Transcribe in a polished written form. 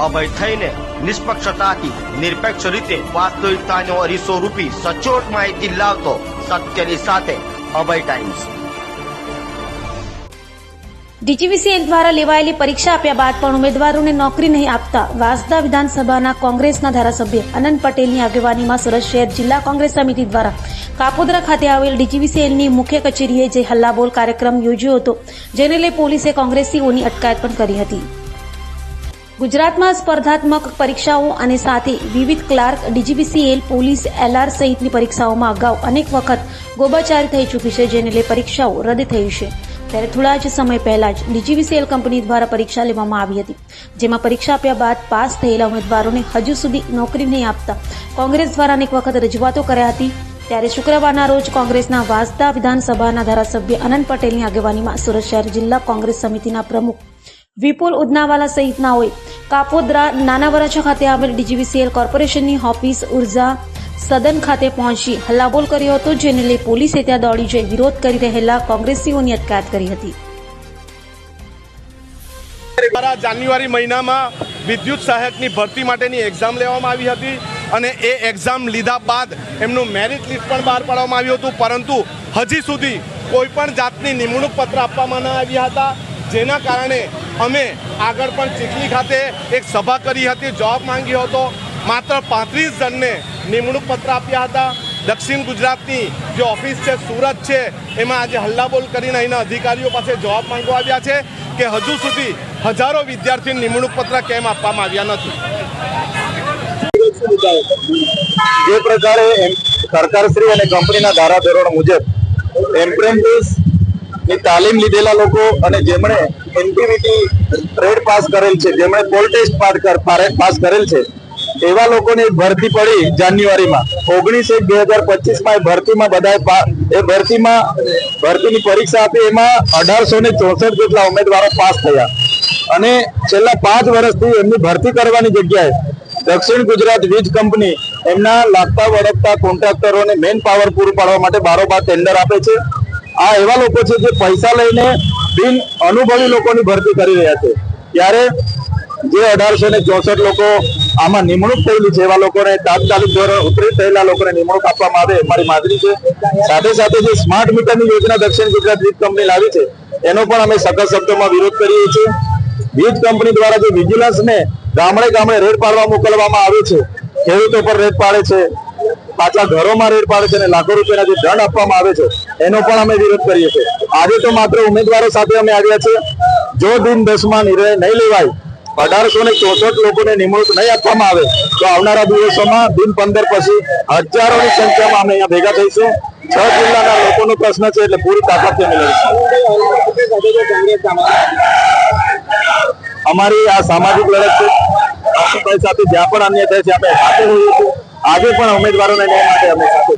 અભય થઈને નિષ્પક્ષતાથી નિરપેક્ષ રીતે વાસ્તવિકતાનો અરીસો રૂપી સચોટ માહિતી લાવતો સત્યની સાથે અભય ટાઈમ્સ। ડીજીવીસીએલ દ્વારા લેવાયેલી પરીક્ષા આપ્યા બાદ પણ ઉમેદવારોને નોકરી નહીં આપતા વાંસદા વિધાનસભાના કોંગ્રેસના ધારાસભ્ય અનંત પટેલની આગેવાનીમાં સુરત શહેર જિલ્લા કોંગ્રેસ સમિતિ દ્વારા કાપોદ્રા ખાતે આવેલ ડીજીવીસીએલની મુખ્ય કચેરીએ જે હલ્લાબોલ કાર્યક્રમ યોજ્યો હતો, જેને લઈ પોલીસે કોંગ્રેસીઓની અટકાયત પણ કરી હતી। ગુજરાતમાં સ્પર્ધાત્મક પરીક્ષાઓ અને સાથે વિવિધ ક્લાર્ક, ડીજીવીસીએલ, પોલીસ, એલઆર સહિતની પરીક્ષાઓમાં અગાઉ અનેક વખત ગોબાચારી થઈ ચૂકી છે, જેને લઈ પરીક્ષાઓ રદ થઈ છે। ત્યારે થોડા જ સમય પહેલા જ ડીજીવીસીએલ કંપની દ્વારા પરીક્ષા લેવામાં આવી હતી, જેમાં પરીક્ષા આપ્યા બાદ પાસ થયેલા ઉમેદવારોને હજુ સુધી નોકરી નહીં આપતા કોંગ્રેસ દ્વારા અનેક વખત રજૂઆતો કર્યા હતી। ત્યારે શુક્રવારના રોજ કોંગ્રેસના વાંસદા વિધાનસભાના ધારાસભ્ય અનંત પટેલની આગેવાનીમાં સુરત શહેર જિલ્લા કોંગ્રેસ સમિતિના પ્રમુખ વિપુલ ઉદનાવાલા સહિતનાઓએ કાપોદ્રા નાના વરાછા ખાતે આવેલ ડીજીવીસીએલ કોર્પોરેશનની ઓફિસ ઉર્જા સદન ખાતે પહોંચી હલ્લાબોલ કર્યો હતો, જેને લઈ પોલીસે ત્યાં દોડી જઈ વિરોધ કરી રહેલા કોંગ્રેસીઓની અટકાયત કરી હતી। જાન્યુઆરી મહિનામાં વિદ્યુત સહાયકની ભરતી માટેની એક્ઝામ લેવામાં આવી હતી અને એ એક્ઝામ લીધા બાદ એમનું મેરિટ લિસ્ટ પણ બહાર પાડવામાં આવ્યું હતું, પરંતુ હજી સુધી કોઈ પણ જાતની નિમણૂક પત્ર આપવામાં ન આવ્યા હતા, જેના કારણે અમે આગળ પણ ચીખલી ખાતે એક સભા કરી હતી, જોબ માંગ્યો હતો। માત્ર 35 જણને નિમણૂક પત્ર આપ્યા હતા। દક્ષિણ ગુજરાતની જે ઓફિસ છે સુરત છે, એમાં આજે હલ્લાબોલ કરીને અહીંના અધિકારીઓ પાસે જવાબ માંગવા આવ્યા છે કે હજુ સુધી હજારો વિદ્યાર્થીઓને નિમણૂક પત્ર કેમ આપવામાં આવ્યા નથી। જે પ્રકારે સરકારશ્રી અને કંપનીના ધારાધોરણ મુજબ એપ્રેન્ટિસની તાલીમ લીધેલા લોકો અને જેમણે એનટીવીટી ટ્રેડ પાસ કરેલ છે, જેમણે પોલ ટેસ્ટ પાસ કરેલ છે, એવા લોકોની ભરતી પડી જાન્યુઆરીમાં 19/1/2025માં ભરતીમાં બધા ભરતીની પરીક્ષા આપી, એમાં 1864 જેટલા ઉમેદવારો પાસ થયા અને છેલ્લા 5 વર્ષથી એમની ભરતી કરવાની જગ્યાએ દક્ષિણ ગુજરાત વીજ કંપની એમના લાગતા વળગતા કોન્ટ્રાક્ટરોને મેન પાવર પૂરું પાડવા માટે બારોબાર ટેન્ડર આપે છે। આ એવા લોકો છે જે પૈસા લઈને બિન અનુભવી લોકોની ભરતી કરી રહ્યા છે, ત્યારે જે 1864 લોકો આમાં નિમણૂક થયેલી છે એવા લોકોને તાત્કાલિક ધોરણે ઉતરી થયેલા લોકોને નિમણૂક આપવામાં આવે અમારી માંગણી છે। સાથે સાથે જે સ્માર્ટ મીટરની યોજના દક્ષિણ ગુજરાત વીજ કંપની લાવી છે, એનો પણ અમે સખત શબ્દોમાં વિરોધ કરીએ છીએ। વીજ કંપની દ્વારા જે વિજિલન્સને ગામડે ગામડે રેડ પાડવા મોકલવામાં આવે છે, ખેડૂતો પર રેડ પાડે છે, પાછા ઘરોમાં રેડ પાડે છે અને લાખો રૂપિયાના જે દંડ આપવામાં આવે છે, એનો પણ અમે વિરોધ કરીએ છીએ। આજે તો માત્ર ઉમેદવારો સાથે અમે આવ્યા છે। જો દિન 10માં નિર્ણય નહીં લેવાય, 1864 લોકોને નિમણૂક નહીં આપવામાં આવે તો આવનારા દિવસોમાં દિન 15 પછી હજારોની સંખ્યામાં અમે અહીંયા ભેગા થઈશું। 6 જિલ્લાના લોકોનો પ્રશ્ન છે, એટલે પૂરી તાકાતથી અમે લડીશું। અમારી આ સામાજિક લડત છે, સાથે જ્યાં પણ અન્ય થાય છે અમે સાથે રહીએ છીએ। આજે પણ ઉમેદવારોને ન્યાય માટે અમે સાથે